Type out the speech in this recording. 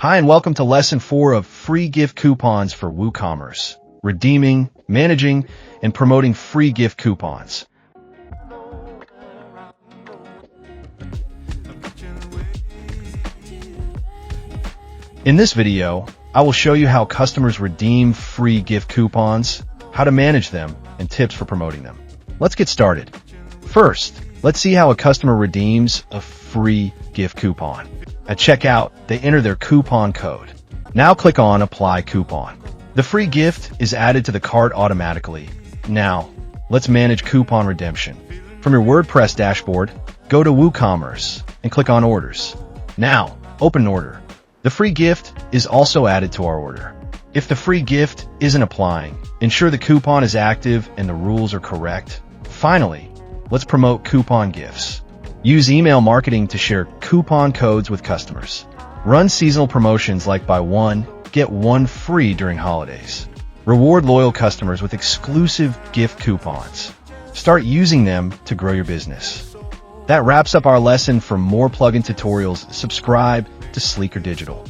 Hi and welcome to Lesson 4 of Free Gift Coupons for WooCommerce. Redeeming, managing, and promoting free gift coupons. In this video, I will show you how customers redeem free gift coupons, how to manage them, and tips for promoting them. Let's get started. First, let's see how a customer redeems a free gift coupon. At checkout, they enter their coupon code. Now click on Apply Coupon. The free gift is added to the cart automatically. Now, let's manage coupon redemption. From your WordPress dashboard, go to WooCommerce and click on Orders. Now, open an order. The free gift is also added to our order. If the free gift isn't applying, ensure the coupon is active and the rules are correct. Finally, let's promote coupon gifts. Use email marketing to share coupon codes with customers. Run seasonal promotions like buy one, get one free during holidays. Reward loyal customers with exclusive gift coupons. Start using them to grow your business. That wraps up our lesson. For more plugin tutorials, subscribe to Sleekr Digital.